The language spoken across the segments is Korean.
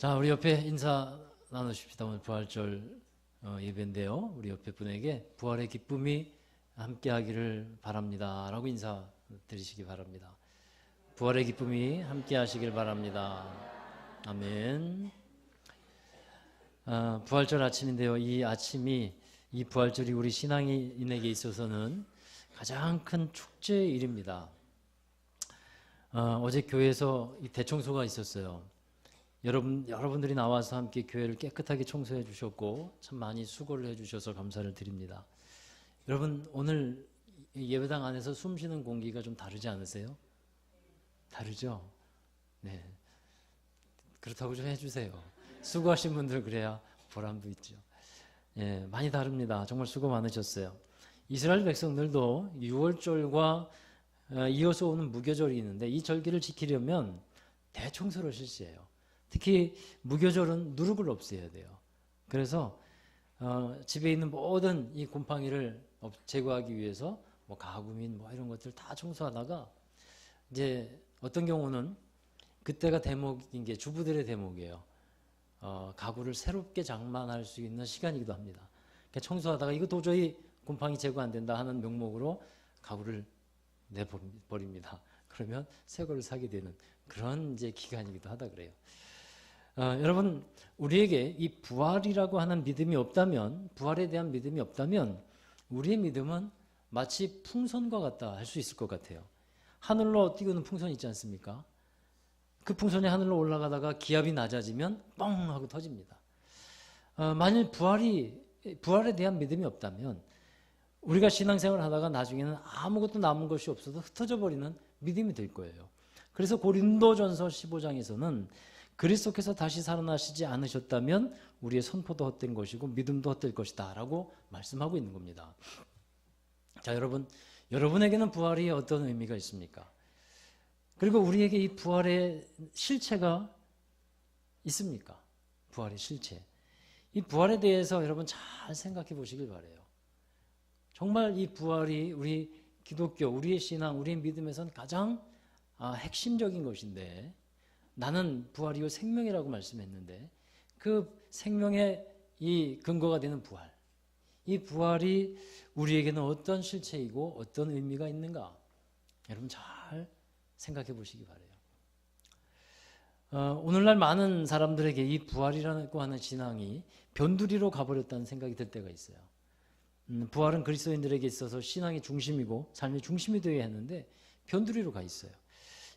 자, 우리 옆에 인사 나누십시다. 오늘 부활절 예배인데요. 우리 옆에 분에게 부활의 기쁨이 함께하기를 바랍니다 라고 인사 드리시기 바랍니다. 부활의 기쁨이 함께하시길 바랍니다. 아멘. 부활절 아침인데요. 이 아침이, 이 부활절이 우리 신앙인에게 있어서는 가장 큰 축제일입니다. 어제 교회에서 이 대청소가 있었어요. 여러분들이 나와서 함께 교회를 깨끗하게 청소해 주셨고 참 많이 수고를 해 주셔서 감사를 드립니다. 여러분, 오늘 예배당 안에서 숨 쉬는 공기가 좀 다르지 않으세요? 다르죠? 네. 그렇다고 좀 해주세요. 수고하신 분들 그래야 보람도 있죠. 예, 많이 다릅니다. 정말 수고 많으셨어요. 이스라엘 백성들도 6월절과 이어서 오는 무교절이 있는데 이 절기를 지키려면 대청소를 실시해요. 특히 무교절은 누룩을 없애야 돼요. 그래서 집에 있는 모든 이 곰팡이를 제거하기 위해서 뭐 가구 및 뭐 이런 것들 다 청소하다가 이제 어떤 경우는 그때가 대목인 게 주부들의 대목이에요. 가구를 새롭게 장만할 수 있는 시간이기도 합니다. 그러니까 청소하다가 이거 도저히 곰팡이 제거 안 된다 하는 명목으로 가구를 내버립니다. 그러면 새 거를 사게 되는 그런 이제 기간이기도 하다 그래요. 여러분, 우리에게 이 부활이라고 하는 믿음이 없다면, 부활에 대한 믿음이 없다면 우리의 믿음은 마치 풍선과 같다 할 수 있을 것 같아요. 하늘로 뛰고는 풍선 있지 않습니까? 그 풍선이 하늘로 올라가다가 기압이 낮아지면 뻥 하고 터집니다. 만일 부활에 대한 믿음이 없다면 우리가 신앙생활을 하다가 나중에는 아무것도 남은 것이 없어서 흩어져 버리는 믿음이 될 거예요. 그래서 고린도전서 15장에서는 그리스도께서 다시 살아나시지 않으셨다면 우리의 선포도 헛된 것이고 믿음도 헛될 것이다 라고 말씀하고 있는 겁니다. 자, 여러분에게는 부활이 어떤 의미가 있습니까? 그리고 우리에게 이 부활의 실체가 있습니까? 부활의 실체. 이 부활에 대해서 여러분 잘 생각해 보시길 바라요. 정말 이 부활이 우리 기독교, 우리의 신앙, 우리의 믿음에서는 가장 핵심적인 것인데, 나는 부활이요 생명이라고 말씀했는데 그 생명의 이 근거가 되는 부활, 이 부활이 우리에게는 어떤 실체이고 어떤 의미가 있는가, 여러분 잘 생각해 보시기 바라요. 오늘날 많은 사람들에게 이 부활이라고 하는 신앙이 변두리로 가버렸다는 생각이 들 때가 있어요. 부활은 그리스도인들에게 있어서 신앙의 중심이고 삶의 중심이 되어야 하는데 변두리로 가 있어요.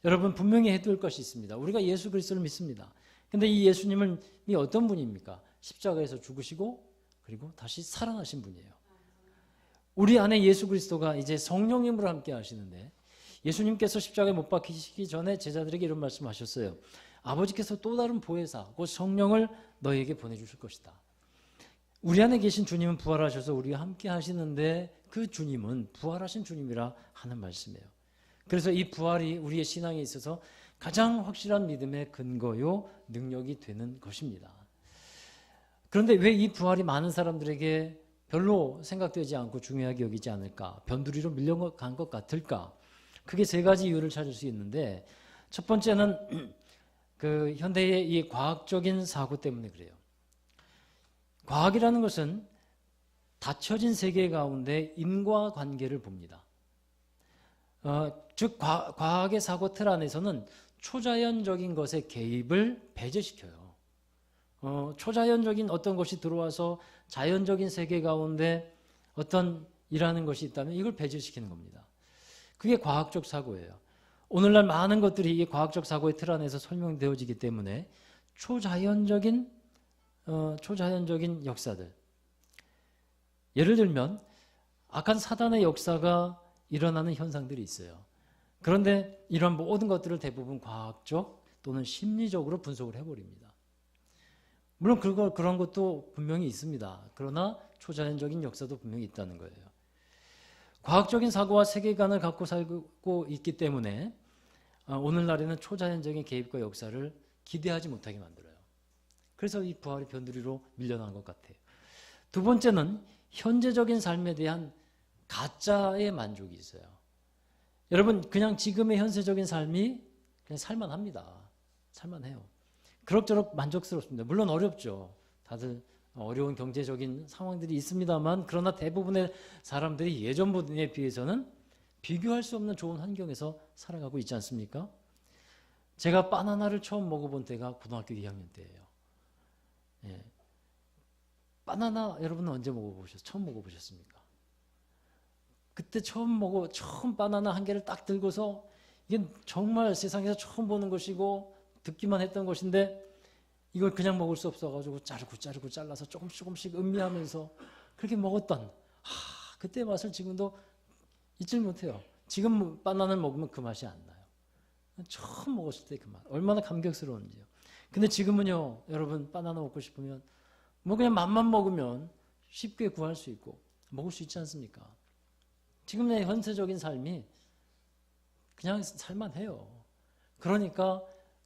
여러분, 분명히 해둘 것이 있습니다. 우리가 예수 그리스도를 믿습니다. 근데 이 예수님이 어떤 분입니까? 십자가에서 죽으시고 그리고 다시 살아나신 분이에요. 우리 안에 예수 그리스도가 이제 성령님으로 함께 하시는데, 예수님께서 십자가에 못 박히시기 전에 제자들에게 이런 말씀하셨어요. 아버지께서 또 다른 보혜사, 곧 성령을 너희에게 보내주실 것이다. 우리 안에 계신 주님은 부활하셔서 우리와 함께 하시는데 그 주님은 부활하신 주님이라 하는 말씀이에요. 그래서 이 부활이 우리의 신앙에 있어서 가장 확실한 믿음의 근거요 능력이 되는 것입니다. 그런데 왜 이 부활이 많은 사람들에게 별로 생각되지 않고 중요하게 여기지 않을까? 변두리로 밀려간 것 같을까? 크게 세 가지 이유를 찾을 수 있는데, 첫 번째는 그 현대의 이 과학적인 사고 때문에 그래요. 과학이라는 것은 닫혀진 세계 가운데 인과관계를 봅니다. 즉 과학의 사고 틀 안에서는 초자연적인 것의 개입을 배제시켜요. 초자연적인 어떤 것이 들어와서 자연적인 세계 가운데 어떤 일하는 것이 있다면 이걸 배제시키는 겁니다. 그게 과학적 사고예요. 오늘날 많은 것들이 이 과학적 사고의 틀 안에서 설명되어지기 때문에 초자연적인 역사들, 예를 들면 악한 사단의 역사가 일어나는 현상들이 있어요. 그런데 이런 모든 것들을 대부분 과학적 또는 심리적으로 분석을 해버립니다. 물론 그런 것도 분명히 있습니다. 그러나 초자연적인 역사도 분명히 있다는 거예요. 과학적인 사고와 세계관을 갖고 살고 있기 때문에 오늘날에는 초자연적인 개입과 역사를 기대하지 못하게 만들어요. 그래서 이 부활의 변두리로 밀려난 것 같아요. 두 번째는 현재적인 삶에 대한 가짜의 만족이 있어요. 여러분, 그냥 지금의 현세적인 삶이 그냥 살만합니다. 살만해요. 그럭저럭 만족스럽습니다. 물론 어렵죠. 다들 어려운 경제적인 상황들이 있습니다만 그러나 대부분의 사람들이 예전에 비해서는 비교할 수 없는 좋은 환경에서 살아가고 있지 않습니까? 제가 바나나를 처음 먹어본 때가 고등학교 2학년 때예요. 예. 바나나 여러분은 언제 처음 먹어보셨습니까? 그때 처음 바나나 한 개를 딱 들고서 이게 정말 세상에서 처음 보는 것이고 듣기만 했던 것인데 이걸 그냥 먹을 수 없어가지고 자르고 잘라서 조금씩 음미하면서 그렇게 먹었던 그때 맛을 지금도 잊질 못해요. 지금 바나나를 먹으면 그 맛이 안 나요. 처음 먹었을 때 그 맛 얼마나 감격스러운지요. 근데 지금은요, 여러분 바나나 먹고 싶으면 뭐 그냥 맛만 먹으면 쉽게 구할 수 있고 먹을 수 있지 않습니까? 지금의 현세적인 삶이 그냥 살만해요. 그러니까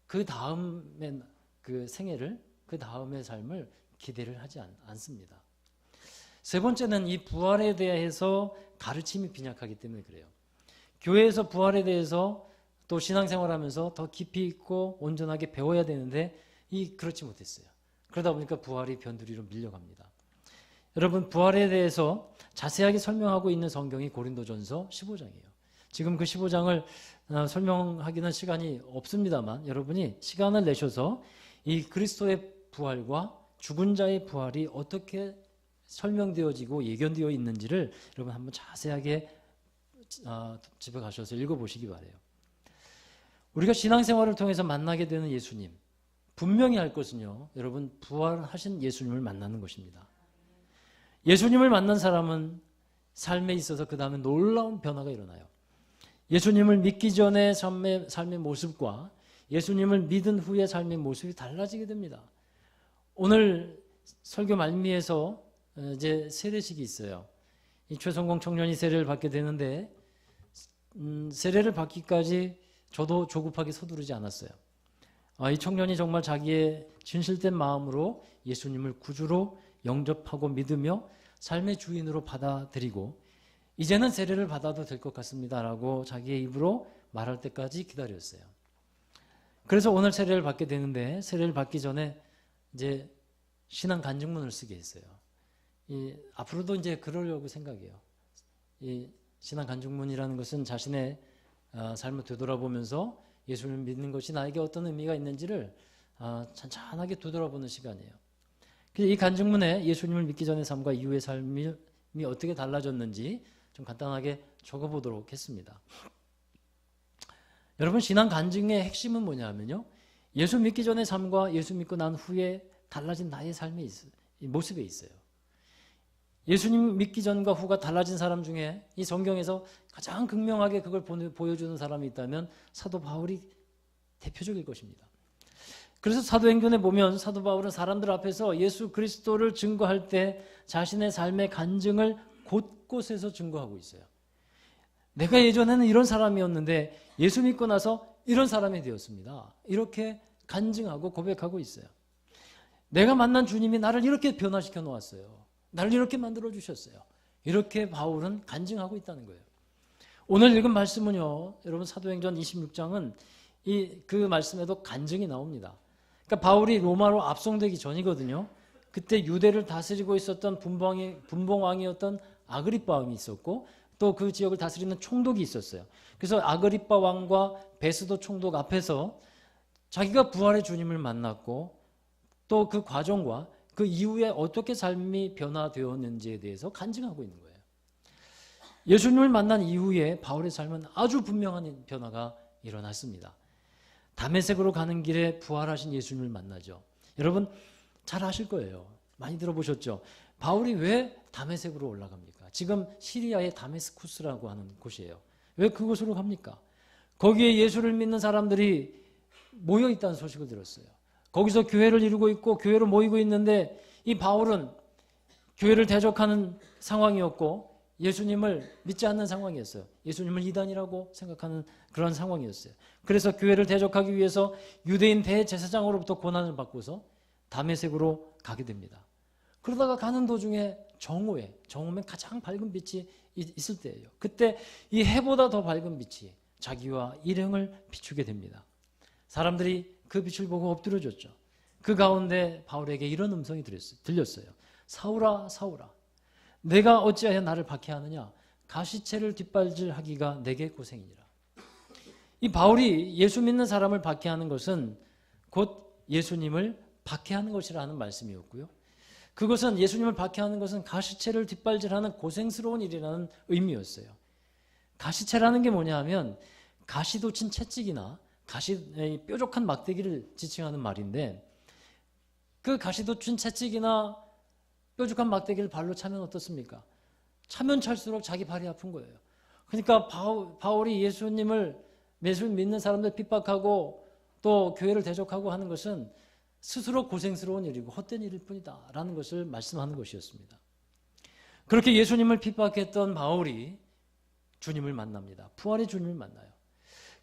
그 다음에 그 생애를, 그 다음의 삶을 기대를 하지 않습니다. 세 번째는 이 부활에 대해서 가르침이 빈약하기 때문에 그래요. 교회에서 부활에 대해서 또 신앙생활하면서 더 깊이 있고 온전하게 배워야 되는데 그렇지 못했어요. 그러다 보니까 부활이 변두리로 밀려갑니다. 여러분, 부활에 대해서 자세하게 설명하고 있는 성경이 고린도전서 15장이에요. 지금 그 15장을 설명하기는 시간이 없습니다만 여러분이 시간을 내셔서 이 그리스도의 부활과 죽은 자의 부활이 어떻게 설명되어지고 예견되어 있는지를 여러분 한번 자세하게 집에 가셔서 읽어보시기 바라요. 우리가 신앙생활을 통해서 만나게 되는 예수님, 분명히 할 것은요, 여러분 부활하신 예수님을 만나는 것입니다. 예수님을 만난 사람은 삶에 있어서 그 다음에 놀라운 변화가 일어나요. 예수님을 믿기 전의 삶의 모습과 예수님을 믿은 후의 삶의 모습이 달라지게 됩니다. 오늘 설교 말미에서 이제 세례식이 있어요. 이 최성공 청년이 세례를 받게 되는데 세례를 받기까지 저도 조급하게 서두르지 않았어요. 이 청년이 정말 자기의 진실된 마음으로 예수님을 구주로 영접하고 믿으며 삶의 주인으로 받아들이고 이제는 세례를 받아도 될 것 같습니다라고 자기의 입으로 말할 때까지 기다렸어요. 그래서 오늘 세례를 받게 되는데 세례를 받기 전에 이제 신앙 간증문을 쓰게 했어요. 앞으로도 이제 그러려고 생각해요. 이 신앙 간증문이라는 것은 자신의 삶을 되돌아보면서 예수를 믿는 것이 나에게 어떤 의미가 있는지를 찬찬하게 되돌아보는 시간이에요. 이 간증문에 예수님을 믿기 전의 삶과 이후의 삶이 어떻게 달라졌는지 좀 간단하게 적어보도록 했습니다. 여러분, 신앙 간증의 핵심은 뭐냐면요, 예수 믿기 전의 삶과 예수 믿고 난 후에 달라진 나의 삶의 모습에 있어요. 예수님 믿기 전과 후가 달라진 사람 중에 이 성경에서 가장 극명하게 그걸 보여주는 사람이 있다면 사도 바울이 대표적일 것입니다. 그래서 사도행전에 보면 사도 바울은 사람들 앞에서 예수 그리스도를 증거할 때 자신의 삶의 간증을 곳곳에서 증거하고 있어요. 내가 예전에는 이런 사람이었는데 예수 믿고 나서 이런 사람이 되었습니다. 이렇게 간증하고 고백하고 있어요. 내가 만난 주님이 나를 이렇게 변화시켜 놓았어요. 나를 이렇게 만들어 주셨어요. 이렇게 바울은 간증하고 있다는 거예요. 오늘 읽은 말씀은요, 여러분 사도행전 26장은 그 말씀에도 간증이 나옵니다. 그러니까 바울이 로마로 압송되기 전이거든요. 그때 유대를 다스리고 있었던 분봉왕이었던 아그리빠 왕이 있었고 또 그 지역을 다스리는 총독이 있었어요. 그래서 아그리빠 왕과 베스도 총독 앞에서 자기가 부활의 주님을 만났고 또 그 과정과 그 이후에 어떻게 삶이 변화되었는지에 대해서 간증하고 있는 거예요. 예수님을 만난 이후에 바울의 삶은 아주 분명한 변화가 일어났습니다. 다메섹으로 가는 길에 부활하신 예수님을 만나죠. 여러분 잘 아실 거예요. 많이 들어보셨죠? 바울이 왜 다메섹으로 올라갑니까? 지금 시리아의 다메스쿠스라고 하는 곳이에요. 왜 그곳으로 갑니까? 거기에 예수를 믿는 사람들이 모여 있다는 소식을 들었어요. 거기서 교회를 이루고 있고 교회로 모이고 있는데 이 바울은 교회를 대적하는 상황이었고 예수님을 믿지 않는 상황이었어요. 예수님을 이단이라고 생각하는 그런 상황이었어요. 그래서 교회를 대적하기 위해서 유대인 대제사장으로부터 고난을 받고서 다메섹으로 가게 됩니다. 그러다가 가는 도중에 정오면 가장 밝은 빛이 있을 때예요. 그때 이 해보다 더 밝은 빛이 자기와 일행을 비추게 됩니다. 사람들이 그 빛을 보고 엎드려졌죠. 그 가운데 바울에게 이런 음성이 들렸어요. 사울아, 사울아, 내가 어찌하여 나를 박해하느냐? 가시체를 뒷발질하기가 내게 고생이니라. 이 바울이 예수 믿는 사람을 박해하는 것은 곧 예수님을 박해하는 것이라는 말씀이었고요. 그것은 예수님을 박해하는 것은 가시체를 뒷발질하는 고생스러운 일이라는 의미였어요. 가시체라는 게 뭐냐 하면 가시도 친 채찍이나 뾰족한 막대기를 지칭하는 말인데, 그 가시도 친 채찍이나 뾰족한 막대기를 발로 차면 어떻습니까? 차면 찰수록 자기 발이 아픈 거예요. 그러니까 바울이 예수님을 믿는 사람들 핍박하고 또 교회를 대적하고 하는 것은 스스로 고생스러운 일이고 헛된 일일 뿐이다 라는 것을 말씀하는 것이었습니다. 그렇게 예수님을 핍박했던 바울이 주님을 만납니다. 부활의 주님을 만나요.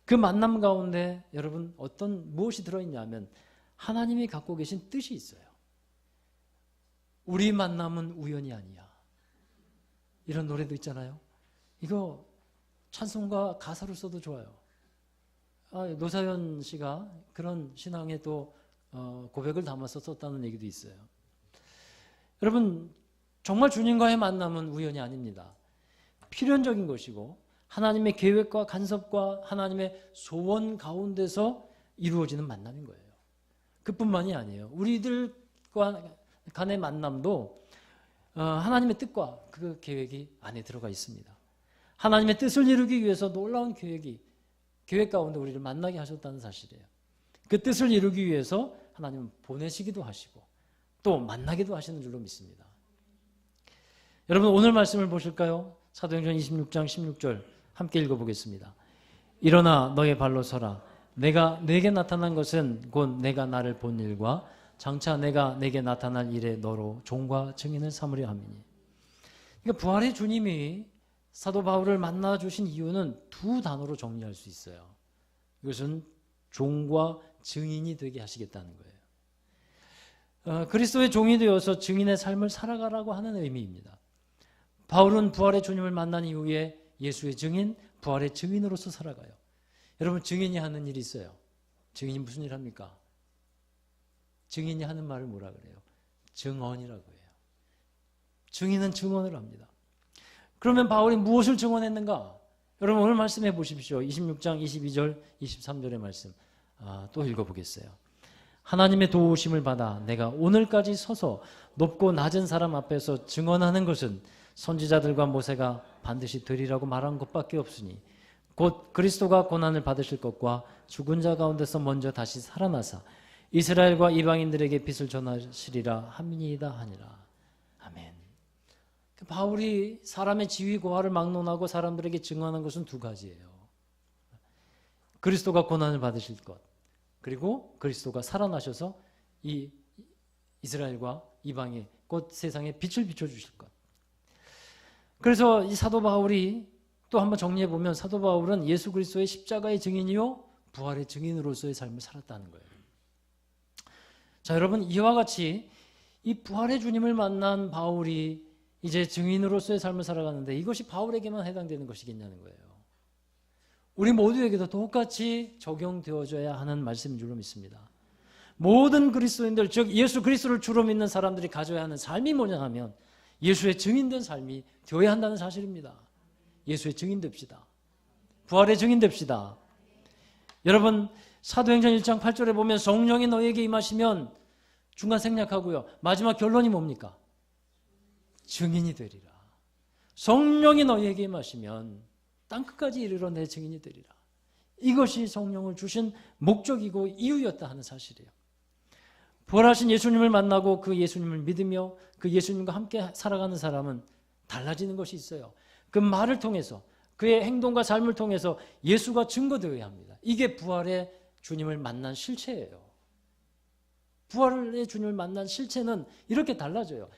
그 만남 가운데 여러분 무엇이 들어있냐면 하나님이 갖고 계신 뜻이 있어요. 우리 만남은 우연이 아니야. 이런 노래도 있잖아요. 이거 찬송가 가사로 써도 좋아요. 노사연 씨가 그런 신앙에 또 고백을 담아서 썼다는 얘기도 있어요. 여러분, 정말 주님과의 만남은 우연이 아닙니다. 필연적인 것이고 하나님의 계획과 간섭과 하나님의 소원 가운데서 이루어지는 만남인 거예요. 그뿐만이 아니에요. 우리들과 간의 만남도 하나님의 뜻과 그 계획이 안에 들어가 있습니다. 하나님의 뜻을 이루기 위해서 놀라운 계획 가운데 우리를 만나게 하셨다는 사실이에요. 그 뜻을 이루기 위해서 하나님은 보내시기도 하시고 또 만나기도 하시는 줄로 믿습니다. 여러분, 오늘 말씀을 보실까요? 사도행전 26장 16절 함께 읽어보겠습니다. 일어나 너의 발로 서라. 내가 내게 나타난 것은 곧 내가 나를 본 일과 장차 내가 내게 나타날 일에 너로 종과 증인을 삼으려 함이니. 그러니까 부활의 주님이 사도 바울을 만나 주신 이유는 두 단어로 정리할 수 있어요. 이것은 종과 증인이 되게 하시겠다는 거예요. 그리스도의 종이 되어서 증인의 삶을 살아가라고 하는 의미입니다. 바울은 부활의 주님을 만난 이후에 예수의 증인, 부활의 증인으로서 살아가요. 여러분, 증인이 하는 일이 있어요. 증인이 무슨 일 합니까? 증인이 하는 말을 뭐라 그래요? 증언이라고 해요. 증인은 증언을 합니다. 그러면 바울이 무엇을 증언했는가? 여러분, 오늘 말씀해 보십시오. 26장 22절 23절의 말씀 또 읽어보겠어요. 하나님의 도우심을 받아 내가 오늘까지 서서 높고 낮은 사람 앞에서 증언하는 것은 선지자들과 모세가 반드시 되리라고 말한 것밖에 없으니 곧 그리스도가 고난을 받으실 것과 죽은 자 가운데서 먼저 다시 살아나사 이스라엘과 이방인들에게 빛을 전하시리라 함이니이다 하니라. 아멘. 바울이 사람의 지위 고하를 막론하고 사람들에게 증언한 것은 두 가지예요. 그리스도가 고난을 받으실 것, 그리고 그리스도가 살아나셔서 이 이스라엘과 이방인 곧 세상에 빛을 비춰주실 것. 그래서 이 사도 바울이 또 한번 정리해 보면 사도 바울은 예수 그리스도의 십자가의 증인이요 부활의 증인으로서의 삶을 살았다는 거예요. 자, 여러분, 이와 같이 이 부활의 주님을 만난 바울이 이제 증인으로서의 삶을 살아가는데 이것이 바울에게만 해당되는 것이겠냐는 거예요. 우리 모두에게도 똑같이 적용되어져야 하는 말씀인 줄로 믿습니다. 모든 그리스도인들, 즉 예수 그리스도를 주로 믿는 사람들이 가져야 하는 삶이 뭐냐 하면 예수의 증인된 삶이 되어야 한다는 사실입니다. 예수의 증인 됩시다. 부활의 증인 됩시다. 여러분, 사도행전 1장 8절에 보면 성령이 너에게 임하시면 중간 생략하고요. 마지막 결론이 뭡니까? 증인이 되리라. 성령이 너에게 임하시면 땅끝까지 이르러 내 증인이 되리라. 이것이 성령을 주신 목적이고 이유였다 하는 사실이에요. 부활하신 예수님을 만나고 그 예수님을 믿으며 그 예수님과 함께 살아가는 사람은 달라지는 것이 있어요. 그 말을 통해서 그의 행동과 삶을 통해서 예수가 증거되어야 합니다. 이게 부활의 주님을 만난 실체예요. 부활의 주님을 만난 실체는 이렇게 달라져요.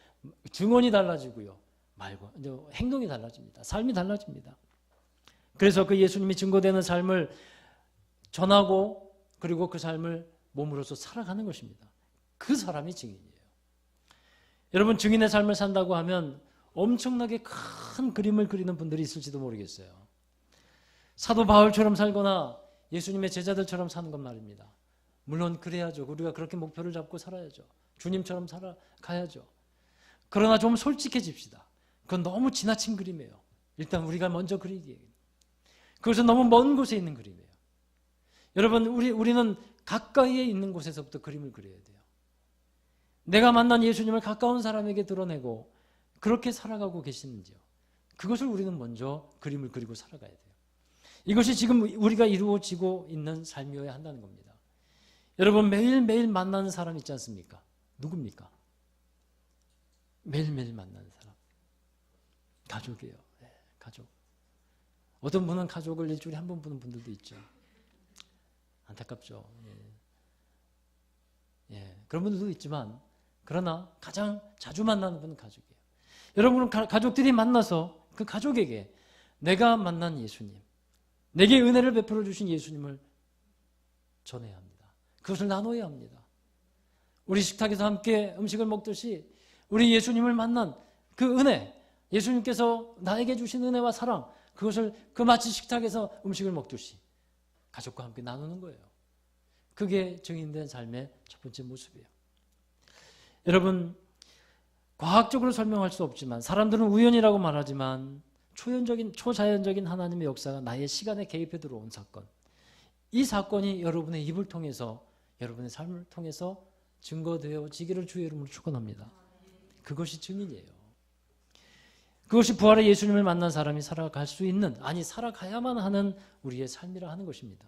증언이 달라지고요. 행동이 달라집니다. 삶이 달라집니다. 그래서 그 예수님이 증거되는 삶을 전하고 그리고 그 삶을 몸으로서 살아가는 것입니다. 그 사람이 증인이에요. 여러분, 증인의 삶을 산다고 하면 엄청나게 큰 그림을 그리는 분들이 있을지도 모르겠어요. 사도 바울처럼 살거나 예수님의 제자들처럼 사는 것 말입니다. 물론 그래야죠. 우리가 그렇게 목표를 잡고 살아야죠. 주님처럼 살아가야죠. 그러나 좀 솔직해집시다. 그건 너무 지나친 그림이에요. 일단 우리가 먼저 그리기에. 그것은 너무 먼 곳에 있는 그림이에요. 여러분, 우리는 가까이에 있는 곳에서부터 그림을 그려야 돼요. 내가 만난 예수님을 가까운 사람에게 드러내고 그렇게 살아가고 계시는지요. 그것을 우리는 먼저 그림을 그리고 살아가야 돼요. 이것이 지금 우리가 이루어지고 있는 삶이어야 한다는 겁니다. 여러분, 매일매일 만나는 사람 있지 않습니까? 누굽니까? 매일매일 만나는 사람. 가족이에요. 네, 가족. 어떤 분은 가족을 일주일에 한 번 보는 분들도 있죠. 안타깝죠. 예, 그런 분들도 있지만 그러나 가장 자주 만나는 분은 가족이에요. 여러분은 가족들이 만나서 그 가족에게 내가 만난 예수님, 내게 은혜를 베풀어 주신 예수님을 전해야 합니다. 그것을 나눠야 합니다. 우리 식탁에서 함께 음식을 먹듯이 우리 예수님을 만난 그 은혜, 예수님께서 나에게 주신 은혜와 사랑, 그것을 그 마치 식탁에서 음식을 먹듯이 가족과 함께 나누는 거예요. 그게 증인된 삶의 첫 번째 모습이에요. 여러분, 과학적으로 설명할 수 없지만 사람들은 우연이라고 말하지만 초자연적인 하나님의 역사가 나의 시간에 개입해 들어온 사건, 이 사건이 여러분의 입을 통해서, 여러분의 삶을 통해서 증거되어지기를 주의 이름으로 축원합니다. 그것이 증인이에요. 그것이 부활의 예수님을 만난 사람이 살아갈 수 있는, 아니 살아가야만 하는 우리의 삶이라 하는 것입니다.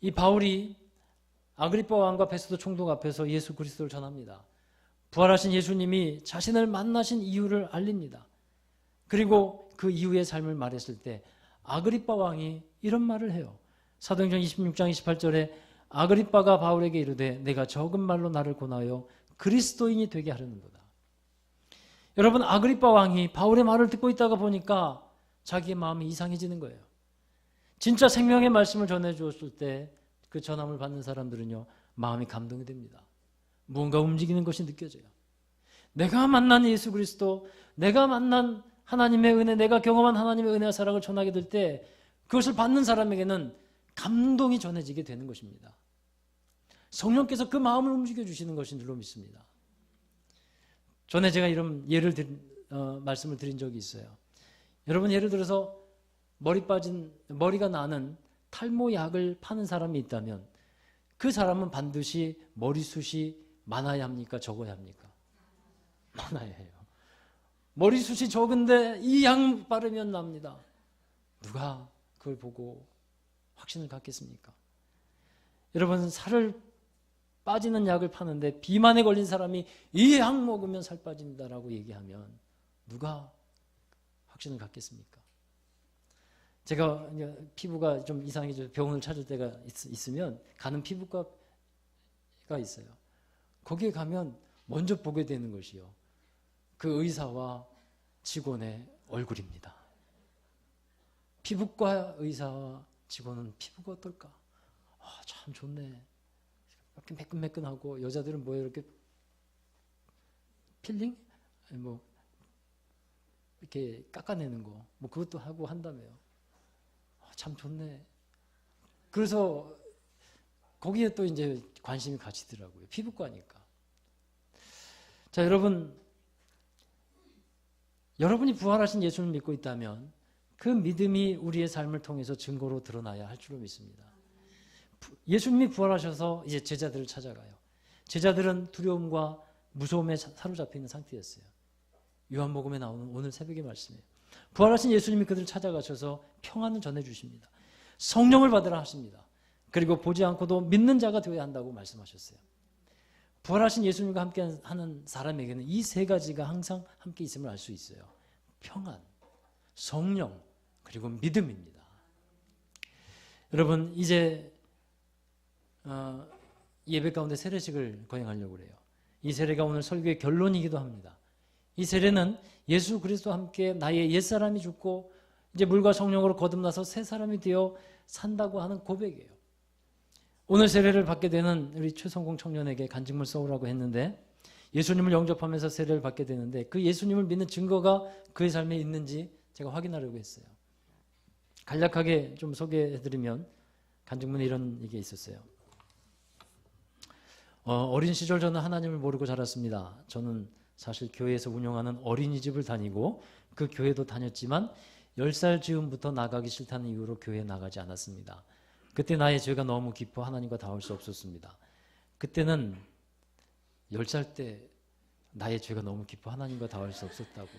이 바울이 아그리빠 왕과 베스도 총독 앞에서 예수 그리스도를 전합니다. 부활하신 예수님이 자신을 만나신 이유를 알립니다. 그리고 그 이후의 삶을 말했을 때 아그리빠 왕이 이런 말을 해요. 사도행전 26장 28절에 아그리빠가 바울에게 이르되 내가 적은 말로 나를 권하여 그리스도인이 되게 하려는도다. 여러분, 아그리빠 왕이 바울의 말을 듣고 있다가 보니까 자기의 마음이 이상해지는 거예요. 진짜 생명의 말씀을 전해주었을 때 그 전함을 받는 사람들은요, 마음이 감동이 됩니다. 무언가 움직이는 것이 느껴져요. 내가 만난 예수 그리스도, 내가 만난 하나님의 은혜, 내가 경험한 하나님의 은혜와 사랑을 전하게 될 때 그것을 받는 사람에게는 감동이 전해지게 되는 것입니다. 성령께서 그 마음을 움직여 주시는 것인 줄로 믿습니다. 전에 제가 이런 말씀을 드린 적이 있어요. 여러분, 예를 들어서 머리가 나는 탈모약을 파는 사람이 있다면 그 사람은 반드시 머리숱이 많아야 합니까? 적어야 합니까? 많아야 해요. 머리숱이 적은데 이 약 바르면 납니다. 누가 그걸 보고 확신을 갖겠습니까? 여러분, 살을 빠지는 약을 파는데 비만에 걸린 사람이 이 약 먹으면 살 빠진다라고 얘기하면 누가 확신을 갖겠습니까? 제가 피부가 좀 이상해져 병원을 찾을 때가 있으면 가는 피부과가 있어요. 거기에 가면 먼저 보게 되는 것이요, 그 의사와 직원의 얼굴입니다. 피부과 의사와 직원은 피부가 어떨까? 참 좋네. 이렇게 매끈매끈하고, 여자들은 뭐예요? 이렇게 필링? 뭐 이렇게 깎아내는 거, 뭐 그것도 하고 한다며요. 참 좋네. 그래서 거기에 또 이제 관심이 가시더라고요. 피부과니까. 자, 여러분이 부활하신 예수를 믿고 있다면 그 믿음이 우리의 삶을 통해서 증거로 드러나야 할 줄로 믿습니다. 예수님이 부활하셔서 이제 제자들을 찾아가요. 제자들은 두려움과 무서움에 사로잡혀 있는 상태였어요. 요한복음에 나오는 오늘 새벽의 말씀이에요. 부활하신 예수님이 그들을 찾아가셔서 평안을 전해주십니다. 성령을 받으라 하십니다. 그리고 보지 않고도 믿는 자가 되어야 한다고 말씀하셨어요. 부활하신 예수님과 함께 하는 사람에게는 이 세 가지가 항상 함께 있음을 알 수 있어요. 평안, 성령, 그리고 믿음입니다. 여러분, 이제 예배 가운데 세례식을 거행하려고 그래요. 이 세례가 오늘 설교의 결론이기도 합니다. 이 세례는 예수 그리스도와 함께 나의 옛사람이 죽고 이제 물과 성령으로 거듭나서 새 사람이 되어 산다고 하는 고백이에요. 오늘 세례를 받게 되는 우리 최성공 청년에게 간증물 써오라고 했는데, 예수님을 영접하면서 세례를 받게 되는데 그 예수님을 믿는 증거가 그의 삶에 있는지 제가 확인하려고 했어요. 간략하게 좀 소개해드리면 간증문에 이런 얘기가 있었어요. 어린 시절 저는 하나님을 모르고 자랐습니다. 저는 사실 교회에서 운영하는 어린이집을 다니고 그 교회도 다녔지만 10살 즈음부터 나가기 싫다는 이유로 교회에 나가지 않았습니다. 그때 나의 죄가 너무 깊어 하나님과 닿을 수 없었습니다. 그때는 10살 때 나의 죄가 너무 깊어 하나님과 닿을 수 없었다고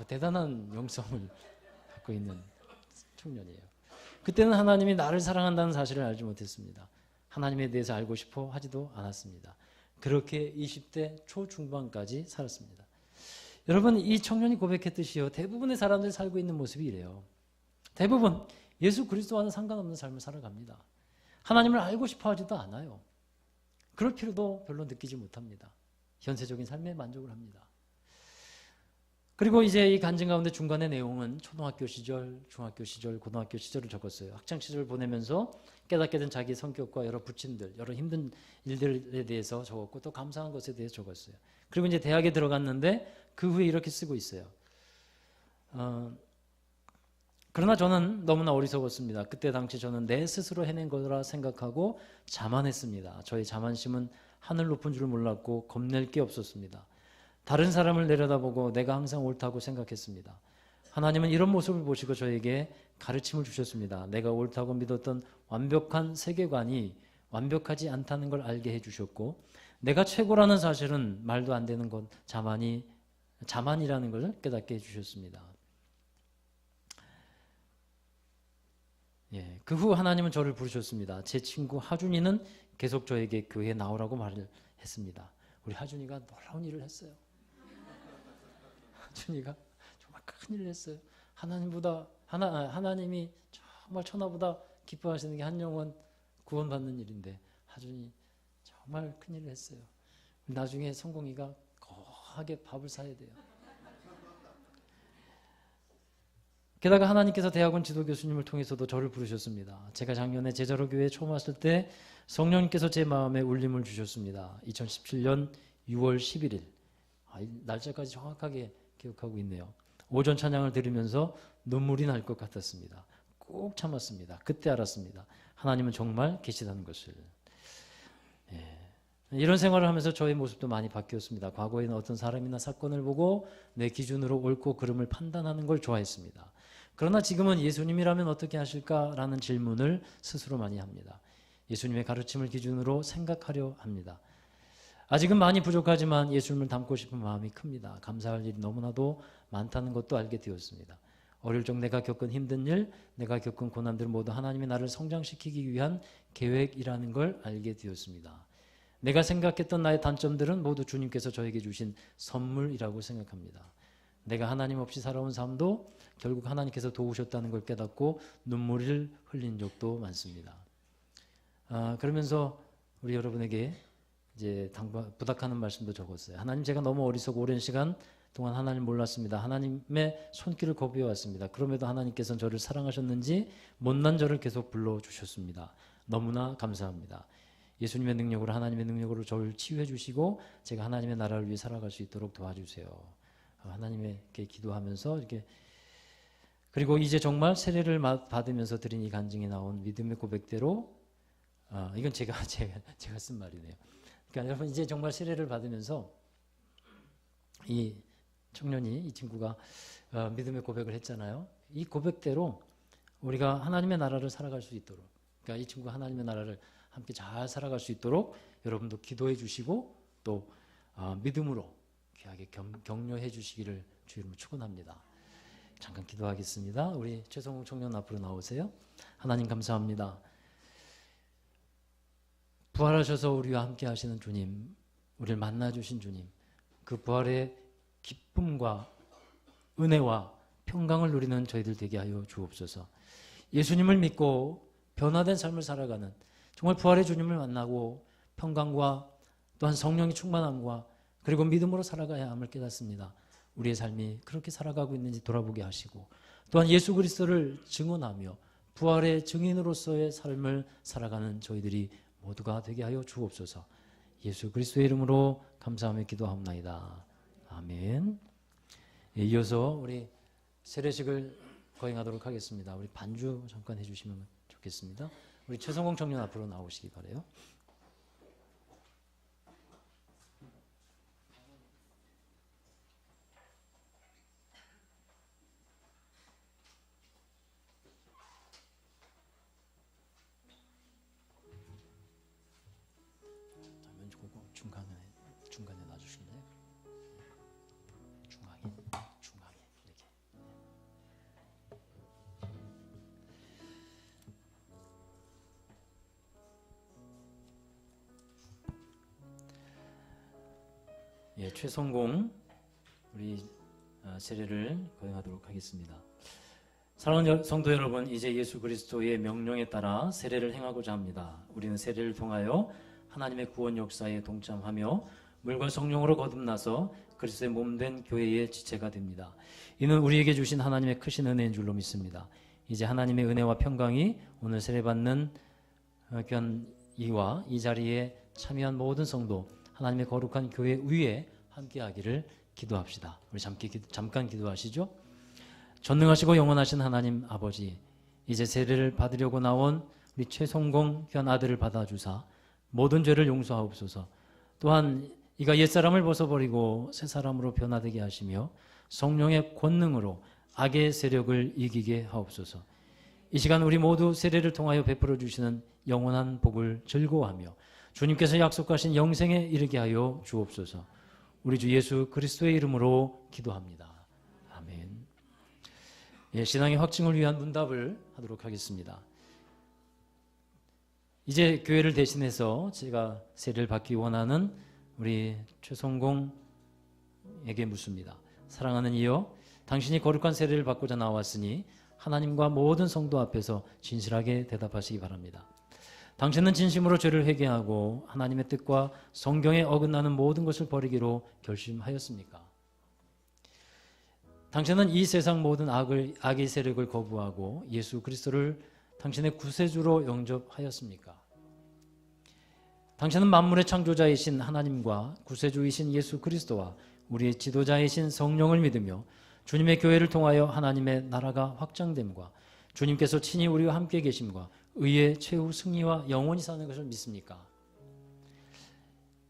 대단한 영성을 갖고 있는 청년이에요. 그때는 하나님이 나를 사랑한다는 사실을 알지 못했습니다. 하나님에 대해서 알고 싶어 하지도 않았습니다. 그렇게 20대 초중반까지 살았습니다. 여러분, 이 청년이 고백했듯이요, 대부분의 사람들이 살고 있는 모습이 이래요. 대부분 예수 그리스도와는 상관없는 삶을 살아갑니다. 하나님을 알고 싶어 하지도 않아요. 그럴 필요도 별로 느끼지 못합니다. 현세적인 삶에 만족을 합니다. 그리고 이제 이 간증 가운데 중간의 내용은 초등학교 시절, 중학교 시절, 고등학교 시절을 적었어요. 학창 시절을 보내면서 깨닫게 된 자기 성격과 여러 부침들, 여러 힘든 일들에 대해서 적었고 또 감사한 것에 대해서 적었어요. 그리고 이제 대학에 들어갔는데 그 후에 이렇게 쓰고 있어요. 그러나 저는 너무나 어리석었습니다. 그때 당시 저는 내 스스로 해낸 거라 생각하고 자만했습니다. 저의 자만심은 하늘 높은 줄 몰랐고 겁낼 게 없었습니다. 다른 사람을 내려다보고 내가 항상 옳다고 생각했습니다. 하나님은 이런 모습을 보시고 저에게 가르침을 주셨습니다. 내가 옳다고 믿었던 완벽한 세계관이 완벽하지 않다는 걸 알게 해주셨고 내가 최고라는 사실은 말도 안 되는 것 자만이라는 걸 깨닫게 해주셨습니다. 그 후 하나님은 저를 부르셨습니다. 제 친구 하준이는 계속 저에게 교회에 나오라고 말을 했습니다. 우리 하준이가 놀라운 일을 했어요. 하준이가 정말 큰 일을 했어요. 하나님이 정말 천하보다 기뻐하시는 게 한 영혼 구원받는 일인데 하준이 정말 큰 일을 했어요. 나중에 성공이가 거하게 밥을 사야 돼요. 게다가 하나님께서 대학원 지도 교수님을 통해서도 저를 부르셨습니다. 제가 작년에 제자로 교회에 처음 왔을 때 성령님께서 제 마음에 울림을 주셨습니다. 2017년 6월 11일 날짜까지 정확하게 기억하고 있네요. 오전 찬양을 들으면서 눈물이 날 것 같았습니다. 꼭 참았습니다. 그때 알았습니다. 하나님은 정말 계시다는 것을. 이런 생활을 하면서 저의 모습도 많이 바뀌었습니다. 과거에는 어떤 사람이나 사건을 보고 내 기준으로 옳고 그름을 판단하는 걸 좋아했습니다. 그러나 지금은 예수님이라면 어떻게 하실까라는 질문을 스스로 많이 합니다. 예수님의 가르침을 기준으로 생각하려 합니다. 아직은 많이 부족하지만 예수님을 닮고 싶은 마음이 큽니다. 감사할 일이 너무나도 많다는 것도 알게 되었습니다. 어릴 적 내가 겪은 힘든 일, 내가 겪은 고난들 모두 하나님이 나를 성장시키기 위한 계획이라는 걸 알게 되었습니다. 내가 생각했던 나의 단점들은 모두 주님께서 저에게 주신 선물이라고 생각합니다. 내가 하나님 없이 살아온 삶도 결국 하나님께서 도우셨다는 걸 깨닫고 눈물을 흘린 적도 많습니다. 그러면서 우리 여러분에게 이제 부탁하는 말씀도 적었어요. 하나님, 제가 너무 어리석고 오랜 시간 동안 하나님 몰랐습니다. 하나님의 손길을 거부해 왔습니다. 그럼에도 하나님께서는 저를 사랑하셨는지 못난 저를 계속 불러주셨습니다. 너무나 감사합니다. 예수님의 능력으로, 하나님의 능력으로 저를 치유해 주시고 제가 하나님의 나라를 위해 살아갈 수 있도록 도와주세요. 하나님께 기도하면서 이렇게, 그리고 이제 정말 세례를 받으면서 드린 이 간증이 나온 믿음의 고백대로, 이건 제가 쓴 말이네요. 그러니까 여러분, 이제 정말 세례를 받으면서 이 청년이, 이 친구가 믿음의 고백을 했잖아요. 이 고백대로 우리가 하나님의 나라를 살아갈 수 있도록, 그러니까 이 친구가 하나님의 나라를 함께 잘 살아갈 수 있도록 여러분도 기도해 주시고 또 믿음으로 귀하게 격려해 주시기를 주 이름으로 축원합니다. 잠깐 기도하겠습니다. 우리 최성웅 청년 앞으로 나오세요. 하나님 감사합니다. 부활하셔서 우리와 함께 하시는 주님, 우리를 만나주신 주님, 그 부활의 기쁨과 은혜와 평강을 누리는 저희들 되게 하여 주옵소서. 예수님을 믿고 변화된 삶을 살아가는, 정말 부활의 주님을 만나고 평강과 또한 성령의 충만함과 그리고 믿음으로 살아가야 함을 깨닫습니다. 우리의 삶이 그렇게 살아가고 있는지 돌아보게 하시고 또한 예수 그리스도를 증언하며 부활의 증인으로서의 삶을 살아가는 저희들이 모두가 되게 하여 주옵소서. 예수 그리스도의 이름으로 감사하며 기도합나이다. 아멘. 이어서 우리 세례식을 거행하도록 하겠습니다. 우리 반주 잠깐 해주시면 좋겠습니다. 우리 최성공 청년 앞으로 나오시기 바라요. 예, 최성공 우리 세례를 거행하도록 하겠습니다. 사랑하는 성도 여러분, 이제 예수 그리스도의 명령에 따라 세례를 행하고자 합니다. 우리는 세례를 통하여 하나님의 구원 역사에 동참하며 물과 성령으로 거듭나서 그리스도의 몸된 교회의 지체가 됩니다. 이는 우리에게 주신 하나님의 크신 은혜인 줄로 믿습니다. 이제 하나님의 은혜와 평강이 오늘 세례받는 귀한 이와 이 자리에 참여한 모든 성도, 하나님의 거룩한 교회 위에 함께하기를 기도합시다. 우리 잠깐 기도하시죠. 전능하시고 영원하신 하나님 아버지, 이제 세례를 받으려고 나온 우리 최성공 귀한 아들을 받아주사 모든 죄를 용서하옵소서. 또한 이가 옛사람을 벗어버리고 새사람으로 변화되게 하시며 성령의 권능으로 악의 세력을 이기게 하옵소서. 이 시간 우리 모두 세례를 통하여 베풀어 주시는 영원한 복을 즐거워하며 주님께서 약속하신 영생에 이르게 하여 주옵소서. 우리 주 예수 그리스도의 이름으로 기도합니다. 아멘. 예, 신앙의 확증을 위한 문답을 하도록 하겠습니다. 이제 교회를 대신해서 제가 세례를 받기 원하는 우리 최성공에게 묻습니다. 사랑하는 이여, 당신이 거룩한 세례를 받고자 나왔으니 하나님과 모든 성도 앞에서 진실하게 대답하시기 바랍니다. 당신은 진심으로 죄를 회개하고 하나님의 뜻과 성경에 어긋나는 모든 것을 버리기로 결심하였습니까? 당신은 이 세상 모든 악의 세력을 거부하고 예수 그리스도를 당신의 구세주로 영접하였습니까? 당신은 만물의 창조자이신 하나님과 구세주이신 예수 그리스도와 우리의 지도자이신 성령을 믿으며 주님의 교회를 통하여 하나님의 나라가 확장됨과 주님께서 친히 우리와 함께 계심과 의의 최후 승리와 영원히 사는 것을 믿습니까?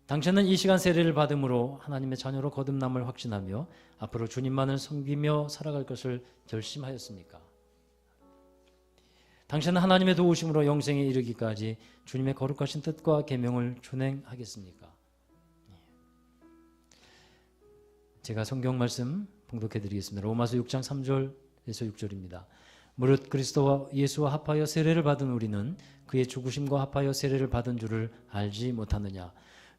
당신은 이 시간 세례를 받음으로 하나님의 자녀로 거듭남을 확신하며 앞으로 주님만을 섬기며 살아갈 것을 결심하였습니까? 당신은 하나님의 도우심으로 영생에 이르기까지 주님의 거룩하신 뜻과 계명을 준행하겠습니까? 제가 성경 말씀 봉독해 드리겠습니다. 로마서 6장 3절에서 6절입니다. 무릇 그리스도와 예수와 합하여 세례를 받은 우리는 그의 죽으심과 합하여 세례를 받은 줄을 알지 못하느냐.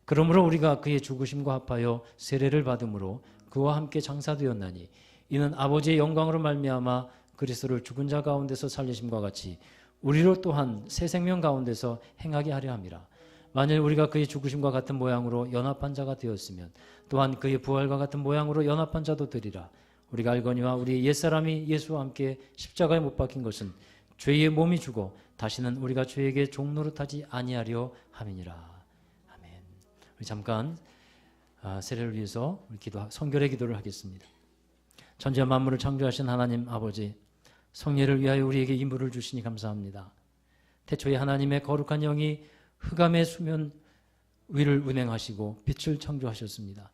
그러므로 우리가 그의 죽으심과 합하여 세례를 받음으로 그와 함께 장사되었나니 이는 아버지의 영광으로 말미암아 그리스도를 죽은 자 가운데서 살리심과 같이 우리로 또한 새 생명 가운데서 행하게 하려 함이라. 만일 우리가 그의 죽으심과 같은 모양으로 연합한 자가 되었으면 또한 그의 부활과 같은 모양으로 연합한 자도 되리라. 우리가 알거니와 우리 옛사람이 예수와 함께 십자가에 못 박힌 것은 죄의 몸이 죽어 다시는 우리가 죄에게 종노릇하지 아니하려 함이니라. 아멘. 우리 잠깐 세례를 위해서 우리 성결의 기도를 하겠습니다. 천지와 만물을 창조하신 하나님 아버지, 성례를 위하여 우리에게 인물을 주시니 감사합니다. 태초에 하나님의 거룩한 영이 흑암의 수면 위를 운행하시고 빛을 창조하셨습니다.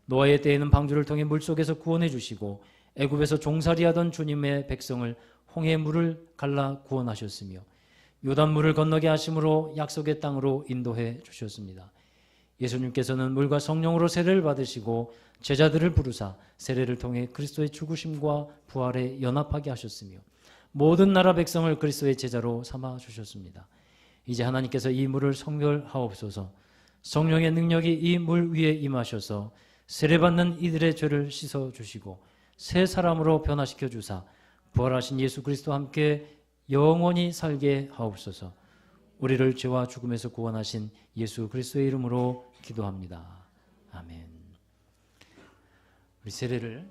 노아의 때에는 방주를 통해 물속에서 구원해 주시고 애굽에서 종살이하던 주님의 백성을 홍해 물을 갈라 구원하셨으며 요단물을 건너게 하심으로 약속의 땅으로 인도해 주셨습니다. 예수님께서는 물과 성령으로 세례를 받으시고 제자들을 부르사 세례를 통해 그리스도의 죽으심과 부활에 연합하게 하셨으며 모든 나라 백성을 그리스도의 제자로 삼아 주셨습니다. 이제 하나님께서 이 물을 성결하옵소서. 성령의 능력이 이 물 위에 임하셔서 세례받는 이들의 죄를 씻어주시고 새 사람으로 변화시켜 주사 부활하신 예수 그리스도와 함께 영원히 살게 하옵소서. 우리를 죄와 죽음에서 구원하신 예수 그리스도의 이름으로 기도합니다. 아멘. 우리 세례를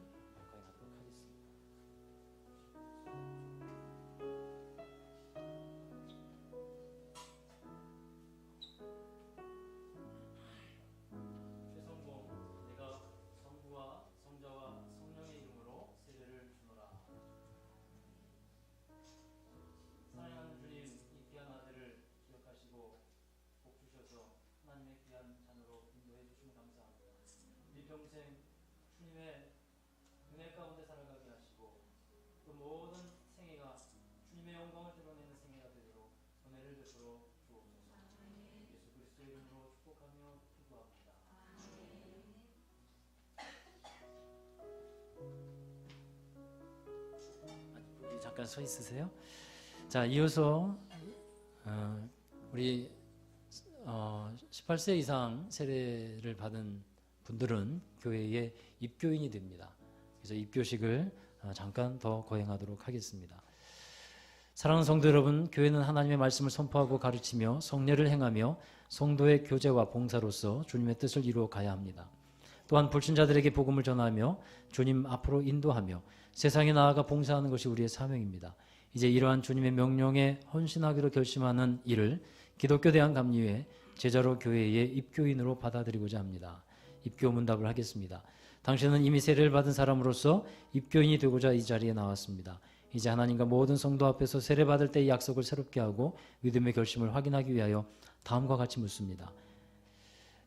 평생 주님의 은혜 가운데 살아가게 하시고 그 모든 생애가 주님의 영광을 드러내는 생애가 되도록 은혜를 베풀어 주옵소서. 예수 그리스도의 이름으로 축복하며 기도합니다. 우리 잠깐 서 있으세요. 자, 이어서 우리 18세 이상 세례를 받은 분들은 교회의 입교인이 됩니다. 그래서 입교식을 잠깐 더 거행하도록 하겠습니다. 사랑하는 성도 여러분, 교회는 하나님의 말씀을 선포하고 가르치며 성례를 행하며 성도의 교제와 봉사로서 주님의 뜻을 이루어 가야 합니다. 또한 불신자들에게 복음을 전하며 주님 앞으로 인도하며 세상에 나아가 봉사하는 것이 우리의 사명입니다. 이제 이러한 주님의 명령에 헌신하기로 결심하는 이를 기독교 대한감리회 제자로 교회의 입교인으로 받아들이고자 합니다. 입교 문답을 하겠습니다. 당신은 이미 세례를 받은 사람으로서 입교인이 되고자 이 자리에 나왔습니다. 이제 하나님과 모든 성도 앞에서 세례받을 때의 약속을 새롭게 하고 믿음의 결심을 확인하기 위하여 다음과 같이 묻습니다.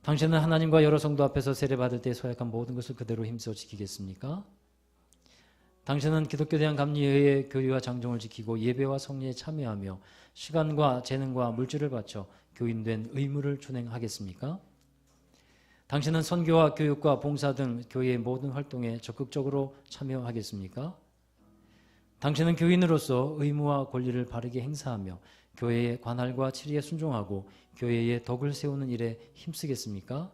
당신은 하나님과 여러 성도 앞에서 세례받을 때 소약한 모든 것을 그대로 힘써 지키겠습니까? 당신은 기독교 대한감리회의 교리와 장정을 지키고 예배와 성례에 참여하며 시간과 재능과 물질을 바쳐 교인된 의무를 준행하겠습니까? 당신은 선교와 교육과 봉사 등 교회의 모든 활동에 적극적으로 참여하겠습니까? 당신은 교인으로서 의무와 권리를 바르게 행사하며 교회의 관할과 치리에 순종하고 교회의 덕을 세우는 일에 힘쓰겠습니까?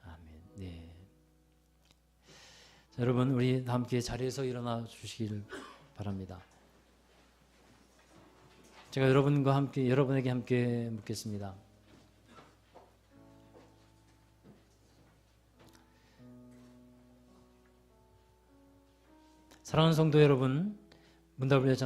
아멘. 네. 자, 여러분, 우리 함께 자리에서 일어나 주시길 바랍니다. 제가 여러분에게 함께 묻겠습니다. 사랑하는 성도 여러분, 문답을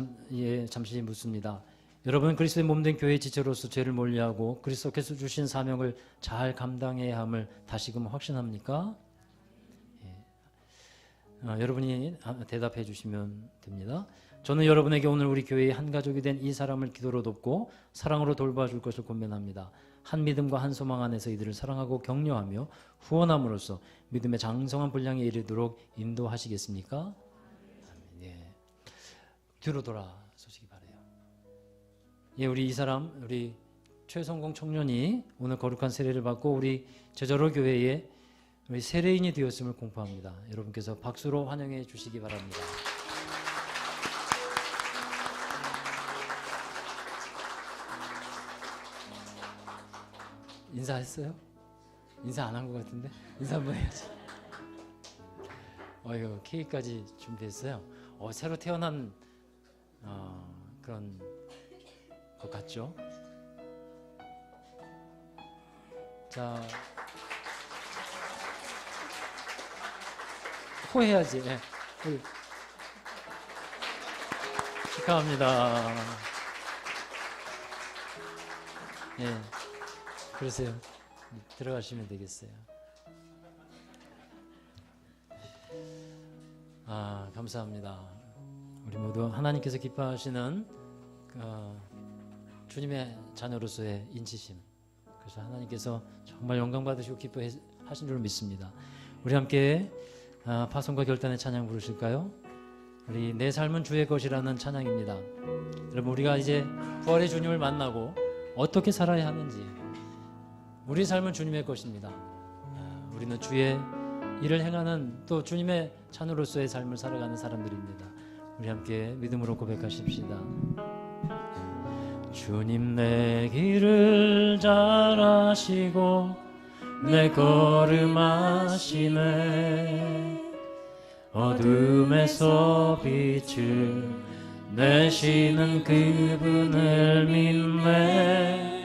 잠시 묻습니다. 여러분, 그리스도의 몸된 교회의 지체로서 죄를 멀리하고 그리스도께서 주신 사명을 잘 감당해야 함을 다시금 확신합니까? 여러분이 대답해 주시면 됩니다. 저는 여러분에게 오늘 우리 교회의 한 가족이 된 이 사람을 기도로 돕고 사랑으로 돌봐줄 것을 권면합니다. 한 믿음과 한 소망 안에서 이들을 사랑하고 격려하며 후원함으로써 믿음의 장성한 분량에 이르도록 인도하시겠습니까? 뒤로 돌아서시기 바래요. 우리 이 사람, 우리 최성공 청년이 오늘 거룩한 세례를 받고 우리 제자로 교회의 우리 세례인이 되었음을 공포합니다. 여러분께서 박수로 환영해 주시기 바랍니다. 인사했어요? 인사 안 한 것 같은데? 인사 한번 해야지. 이거 케이크까지 준비했어요. 새로 태어난 그런 것 같죠? 자, 호해야지. 네. 축하합니다. 네, 그러세요. 들어가시면 되겠어요. 감사합니다. 우리 모두 하나님께서 기뻐하시는 주님의 자녀로서의 인치심, 그래서 하나님께서 정말 영광 받으시고 기뻐하신 줄 믿습니다. 우리 함께 파송과 결단의 찬양 부르실까요? 우리 내 삶은 주의 것이라는 찬양입니다. 여러분, 우리가 이제 부활의 주님을 만나고 어떻게 살아야 하는지, 우리 삶은 주님의 것입니다. 우리는 주의 일을 행하는, 또 주님의 자녀로서의 삶을 살아가는 사람들입니다. 우리 함께 믿음으로 고백하십시다. 주님, 내 길을 잘 아시고 내 걸음 아시네. 어둠에서 빛을 내시는 그분을 믿네.